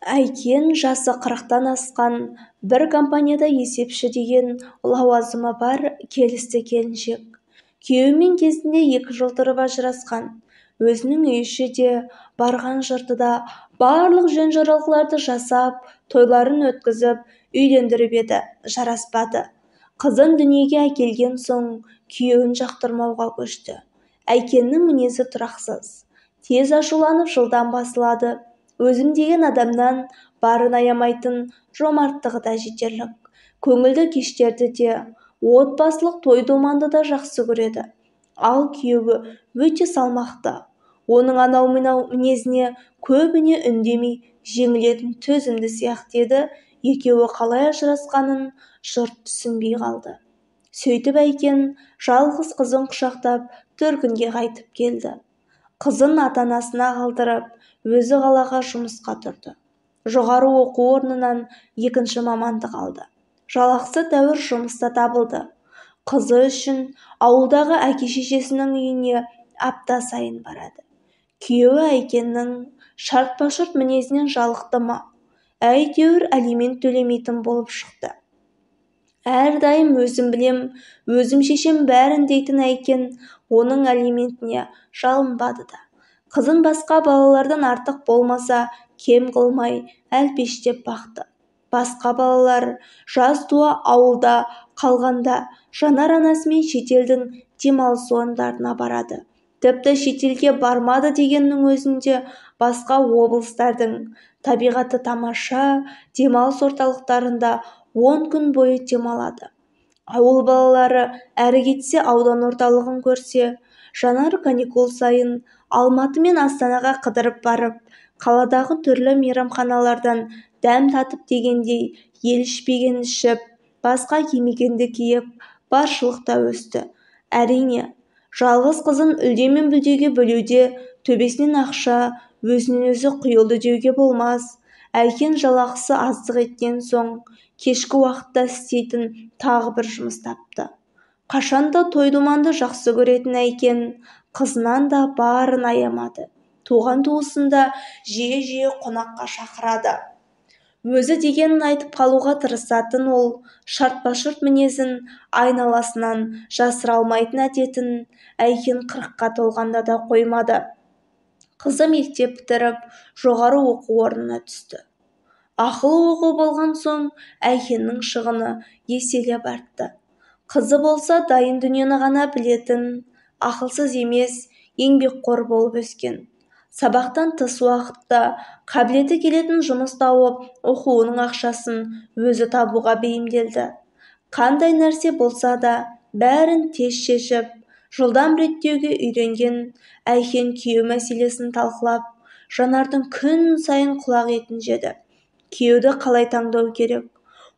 Әйкен жасы 40-тан асқан, бір компанияда есепші деген лауазымы бар келісті келіншек. Күйеуімен кезінде 2 жыл тұрып ажырасқан. Өзінің үй іші де, барған жұрты да барлық жөн-жоралғыларды жасап, тойларын өткізіп, үйлендіріп еді, жараспады. Қызын дүниеге әкелген соң күйеуін жақтырмауға көшті. Әйкеннің мінезі тұрақсыз, тез ашуланып жылдам басылады. Өзім деген адамнан барын аямайтын, жомарттығы да жетерлік. Көңілді кештерді де, отбасылық той-томанды да жақсы көреді. Ал күйеуі өте салмақты. Оның анау-мынау мінезіне көбіне үндемей жеңілетін, төзімді сияқты еді. Екеуі қалай ажырасқанын жұрт түсінбей қалды. Сөйтіп Әйкен жалғыз қызын құшақтап төркінге қайтып келді. Қызын ата-анасына қалдырып, өзі қалаға жұмысқа тұрды. Жоғары оқу орнынан 2-ші мамандық алды. Жалақысы тәуір жұмыста табылды. Қызы үшін ауылдағы әке-шешесінің үйіне апта сайын барады. Күйеуі Әйкеннің шартпа-шарт мінезінен жалықты ма? Әйтеуір алимент төлемейтін болып шықты. Әрдайым өзім білем, өзім шешем бәрін дейтін Әйкен оның алиментіне жалынбады да. Қызын басқа балалардан артық болмаса, кем қылмай, әлпештеп бақты. Басқа балалар жаз туа ауылда қалғанда Жанар анасымен шетелдің демалыс орындарына барады. Тіпті шетелге бармады дегеннің өзінде басқа облыстардың табиғаты тамаша демалыс орталықтарында 10 күн бойы демалады. Ауыл балалары әрі кетсе аудан орталығын көрсе, Жанар каникул сайын Алматы мен Астанаға қыдырып барып, қаладағы түрлі мейрамханалардан дәм татып дегендей ел ішпеген ішіп, басқа кимегенді киіп, баршылықта өсті. Әрине, жалғыз қызын үлде мен бүлдеге бөлуде төбесінен ақша, өзінен өзі құйылды деуге болмас. Әйкен жалақысы аздық еткен соң, кешкі уақытта істейтін тағы бір жұмыс тапты. Қашанда той-думанды жақсы көретін Әйкен қызынан да барын аямады. Туған-туысында жиі-жиі қонаққа шақырады. Өзі дегенін айтып қалуға тырысатын ол, шартпа-шарт мінезін, айналасынан жасыра алмайтын әдетін Әйкен 40-қа толғанда да қоймады. Қызы мектеп бітіріп, жоғары оқу орнына түсті. Ақылы оқу болған соң, Әйкеннің шығыны еселеп артты. Қызы болса дайын дүниені ғана білетін, ақылсыз емес, еңбекқор болып өскен. Сабақтан тыс уақытта қабілеті келетін жұмыс тауып, оқуының ақшасын өзі табуға бейімделді. Қандай нәрсе болса да, бәрін тез шешіп, жылдам реттеуге үйренген Әйкен күйеу мәселесін талқылап, Жанардың күн сайын құлақ етін жеді. Күйеуді қалай таңдау керек,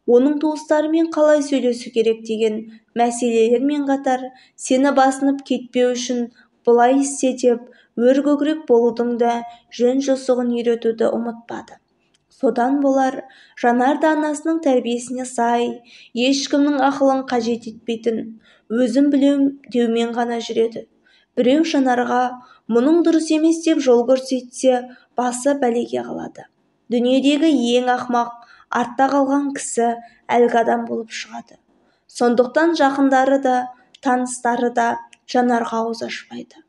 оның туыстарымен қалай сөйлесу керек деген мәселелермен қатар, сені басынып кетпеу үшін бұлай істе деп, өркөкірек болудың да жөн-жосығын үйретуді ұмытпады. Содан болар, Жанар да анасының тәрбиесіне сай, ешкімнің ақылын қажет етпейтін, өзім білем деумен ғана жүреді. Біреу Жанарға мұның дұрыс емес деп жол көрсетсе, басы бәлеге қалады. Дүниедегі ең ақмақ, артта қалған кісі әлгі адам болып шығады. Сондықтан жақындары да, таныстары да Жанарға ауыз ашпайды.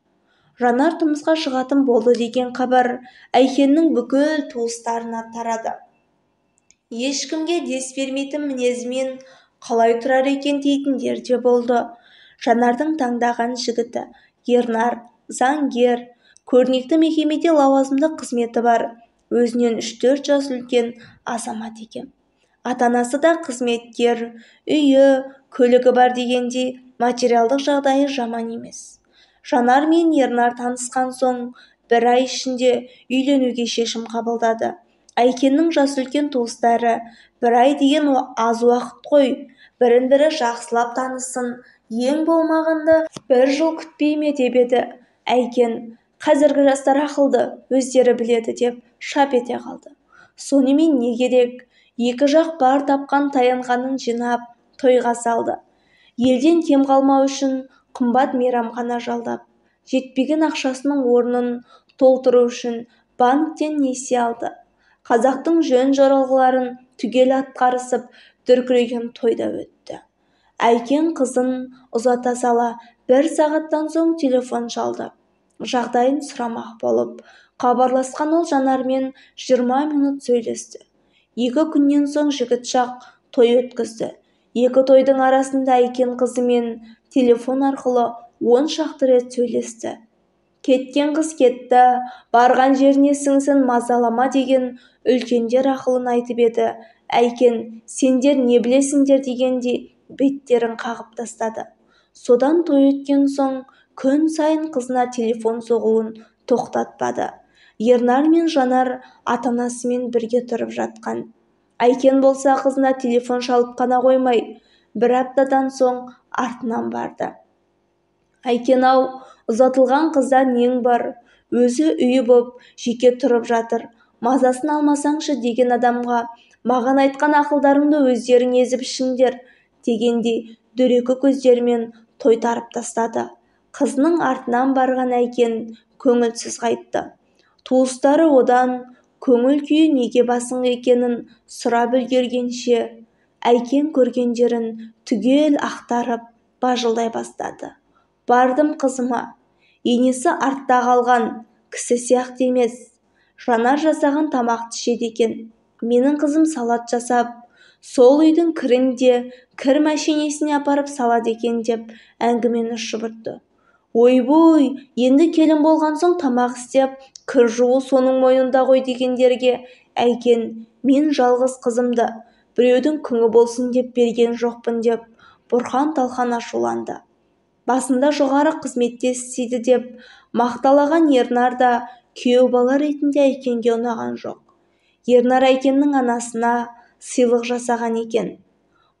Жанар тұрмысқа шығатын болды деген хабар Әйкеннің бүкіл туыстарына тарады. Ешкімге дес бермейтін мінезімен қалай тұрар екен дейтіндер де болды. Жанардың таңдаған жігіті Ернар, заңгер, көрнекті мекемеде лауазымды қызметі бар, өзінен 3-4 жас үлкен азамат екен. Ата-анасы да қызметкер, үйі, көлігі бар дегендей материалдық жағдайы жаман емес. Жанар мен Ернар танысқан соң, 1 ай ішінде үйленуге шешім қабылдады. Әйкеннің жас үлкен туыстары 1 ай деген аз уақыт қой, бірін-бірі жақсылап танысын, ең болмағанда 1 жыл күтпей ме деп еді. Әйкен, қазіргі жастар ақылды, өздері біледі деп шап ете қалды. Сонымен не керек? 2 жақ бар тапқан таянғанын жинап, тойға салды. Елден кем қалмау үшін қымбат мейрамхана жалдап, жетпеген ақшасының орнын толтыру үшін банктен несие алды. қазақтың жөн-жоралғыларын түгел атқарысып дүркіреген тойда өтті. Әйкен қызын ұзата сала 1 сағаттан соң телефон çalды. Жағдайын сұрамақ болып хабарласқан ол Жанармен 20 минут сөйлесті. 2 күннен соң жігіт жақ той өткізді. 2 тойдың арасында Әйкен қызымен телефон арқылы 10 шақты рет сөйлесті. Кеткен қыз кетті, барған жеріне сіңсін мазалама деген үлкендер ақылын айтып еді. Әйкен, сендер не білесіңдер дегендей беттерін қағып тастады. Содан той өткен соң күн сайын қызына телефон соғуын тоқтатпады. Ернар мен Жанар ата-анасымен бірге тұрып жатқан. Әйкен болса қызына телефон шалып қана қоймай, 1 аптадан соң артынан барды. Әйкен-ау, ұзатылған қызда нең бар? Өзі үйі боп жеке тұрып жатыр. Мазасын алмасаңшы деген адамға маған айтқан ақылдарыңды өздерің езіп ішіңдер дегендей дөрекі көздерімен тойтарып тастады. Қызының артынан барған Әйкен көңілсіз қайтты. Туыстары одан көңіл күйі неге басың екенін сұрап үлгергенше Әйкен көргендерін түгел ақтарып бажылдай бастады. Бардым қызыма. Енесі артта қалған, кісі сияқты емес. Жанар жасаған тамақты жеді екен. Менің қызым салат жасап, сол үйдің кірінде кір мәшинесіне апарып салады екен деп әңгімені шұбыртты. Ойбой, енді келін болған соң тамақ істеп, кір жуу соның мойнында ғой дегендерге Әйкен, мен жалғыз қызымды біреудің күңі болсын деп берген жоқпын деп бұрқан-талқан ашуланды. Басында жоғары қызметте істейді деп мақталаған Ернар да күйеу бала ретінде Әйкенге ұнаған жоқ. Ернар Әйкеннің анасына сыйлық жасаған екен.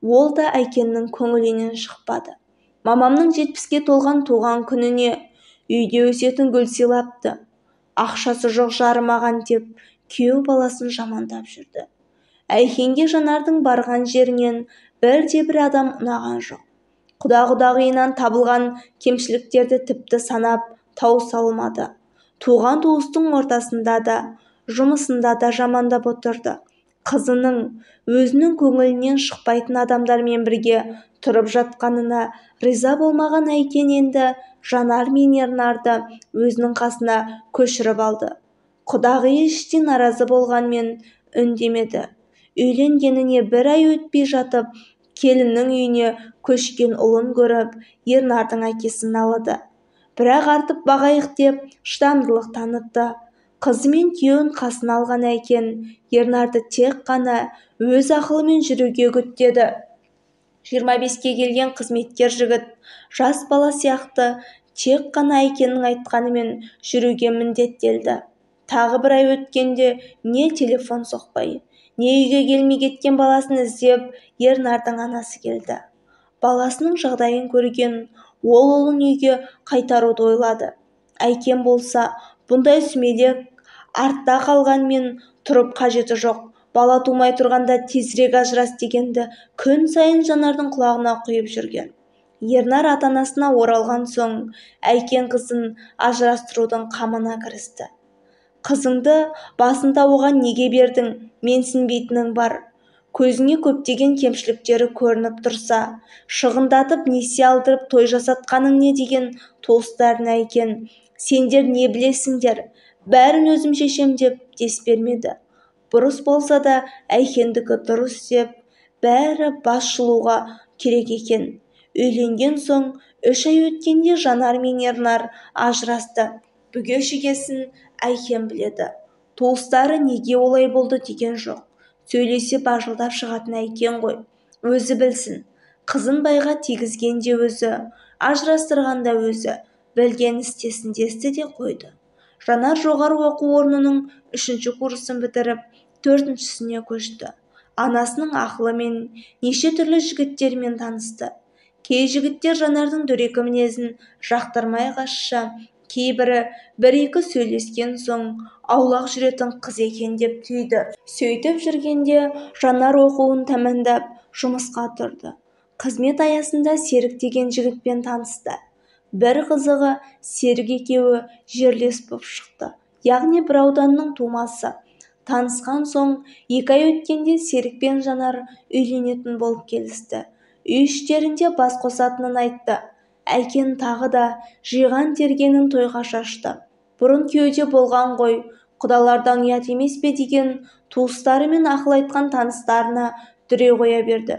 Ол да Әйкеннің көңілінен шықпады. Мамамның 70-ке толған туған күніне үйде өсетін гүл сыйлапты. Ақшасы жоқ жарымаған деп күйеу баласын жамандап жүрді. Әйкенге Жанардың барған жерінен бірде-бір адам ұнаған жоқ. Құда-құдағиынан табылған кемшіліктерді тіпті санап тауыса алмады. Туған туыстың ортасында да, жұмысында да жамандап отырды. Қызының өзінің көңілінен шықпайтын адамдармен бірге тұрып жатқанына риза болмаған Әйкен енді Жанар мен Ернарды өзінің қасына көшіріп алды. Құдағиы іштен наразы болғанмен үндемеді. Үйленгеніне 1 ай өтпей жатып, келіннің үйіне көшкен ұлын көріп, Ернардың әкесін алды. Бірақ артып бағайық деп шыдамдылық танытты. Қызы мен күйеуін қасына алған Әйкен Ернарды тек қана өз ақылымен жүруге үгіттеді. 25-ке келген қызметкер жігіт, жас бала сияқты тек қана Әйкеннің айтқанымен жүруге міндеттелді. Тағы 1 ай өткенде не телефон соқпай, не үйге келмей кеткен баласын іздеп Ернардың анасы келді. Баласының жағдайын көрген ол ұлын үйге қайтаруды ойлады. Әйкен болса, бұндай сүмелек артта қалғанмен тұрып қажеті жоқ. Бала тумай тұрғанда тезірек ажырас дегенді күн сайын Жанардың құлағына құйып жүрген. Ернар ата-анасына оралған соң Әйкен қызын ажырастырудың қамына кірісті. Қызыңды басында оған неге бердің, менсінбейтінің бар. Көзіңе көптеген кемшіліктері көрініп тұрса, шығындатып несие алдырып той жасатқаның не деген туыстарын Әйкен, сендер не білесіңдер, бәрін өзім шешем деп дес бермеді. Бұрыс болса да Әйкендікі дұрыс деп, бәрі бас шылуға керек екен. Үйленген соң 3 ай өткенде Жанар мен Ернар ажырасты. Бүге-шігесін Әйкен біледі. Туыстары неге олай болды деген жоқ. Сөйлесе бажылдап шығатын Әйкен ғой. Өзі білсін. Қызын байға тигізген де өзі, ажырастырған да өзі. Білген істесін десті де қойды. Жанар жоғары оқу орнының 3-ші курсын бітіріп, 4-шісіне көшті. Анасының ақылымен неше түрлі жігіттермен танысты. Кей жігіттер Жанардың дөрекі мінезін жақтырмай қашша, кейбірі 1-2 сөйлескен соң аулақ жүретін қыз екен деп түйді. Сөйтіп жүргенде Жанар оқуын тәмамдап жұмысқа тұрды. Қызмет аясында Серік деген жігітпен танысты. Бір қызығы, Серік екеуі жерлес боп шықты. Яғни бір ауданның тумасы. Танысқан соң 2 ай өткенде Серік пен Жанар үйленетін болып келісті. Үй іштерінде бас қосатынын айтты. Әйкен тағы да жиған тергенін тойға шашты. Бұрын күйеуде болған ғой, құдалардан ұят емес пе деген туыстары мен ақыл айтқан таныстарына дүре қоя берді.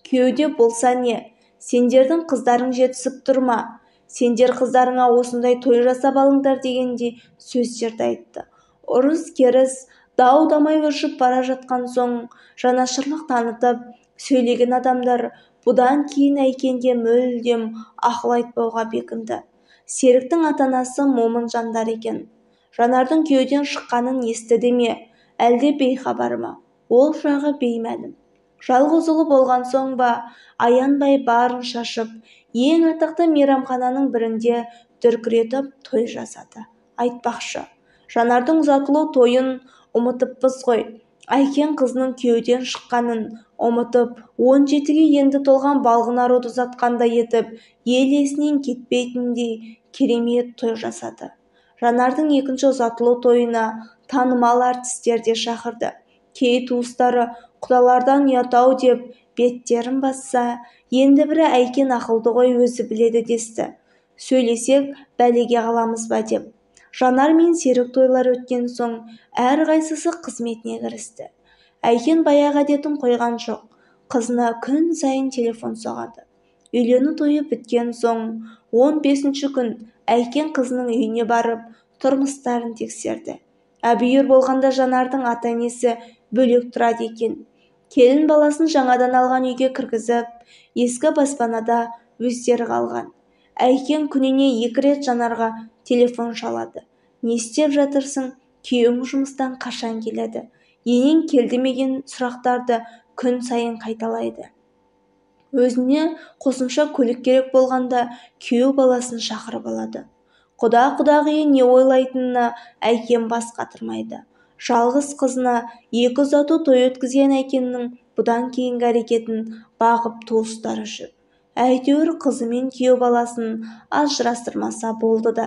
Күйеуде болса не? Сендердің қыздарың жетісіп тұрма. Сендер қыздарыңа осындай той жасап алыңдар дегендей сөздерді айтты. Ұрыс-керіс, дау-дамай өршіп бара жатқан соң жанашырлық танытып сөйлеген адамдар бұдан кейін Әйкенге мүлдем ақыл айтпауға бекінді. Серіктің ата-анасы момын жандар екен. Жанардың күйеуден шыққанын естіді ме, әлде бейхабар ма? Ол жағы беймәлім. Жалғыз ұлы болған соң ба, аянбай барын шашып, ең атақты мейрамхананың бірінде дүркіретіп той жасады. Айтпақшы, Жанардың ұзатылу тойын ұмытыппыз ғой. Әйкен қызының күйеуден шыққанын ұмытып, 17-ге енді толған балғын аруды ұзатқандай етіп, ел есінен кетпейтіндей керемет той жасады. Жанардың екінші ұзатылу тойына танымал артистер де шақырды. Кей туыстары құдалардан ұят-ау деп беттерін басса, енді бірі Әйкен ақылды ғой, өзі біледі десті. Сөйлесек бәлеге қаламыз ба деп. Жанар мен Серік тойлар өткен соң әрқайсысы қызметіне кірісті. Әйкен баяғы әдетін қойған жоқ. Қызына күн сайын телефон соғады. Үйлену тойы біткен соң 15-ші күн Әйкен қызының үйіне барып, тұрмыстарын тексерді. Әбүйір болғанда Жанардың ата-енесі бөлек тұрады екен. Келін баласын жаңадан алған үйге кіргізіп, ескі баспанада өздері қалған. Әйкен күніне 2 рет Жанарға телефон шалады. Не істеп жатырсың? Күйеуің жұмыстан қашан келеді? Енең келді меген сұрақтарды күн сайын қайталайды. Өзіне қосымша көлік керек болғанда күйеу баласын шақырып алады. Құда-құдағиы не ойлайтынына Әйкен бас қатырмайды. Жалғыз қызына 2 ұзату той өткізген Әйкеннің бұдан кейінгі әрекетін бағып туыстары жүр. Әйтеуір қызы мен күйеу баласын ажырастырмаса болды да.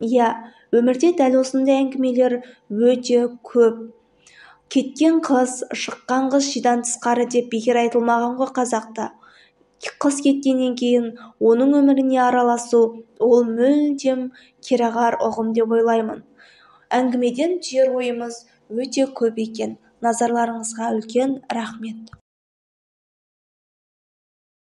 Иә, өмірде дәл осындай әңгімелер өте көп. Кеткен қыз, шыққан қыз шидан тысқары деп бекер айтылмаған ғой қазақта. Қыз кеткеннен кейін оның өміріне араласу, ол мүлдем кереғар ұғым деп ойлаймын. Әңгімеден түйер ойымыз өте көп екен. Назарларыңызға үлкен рахмет.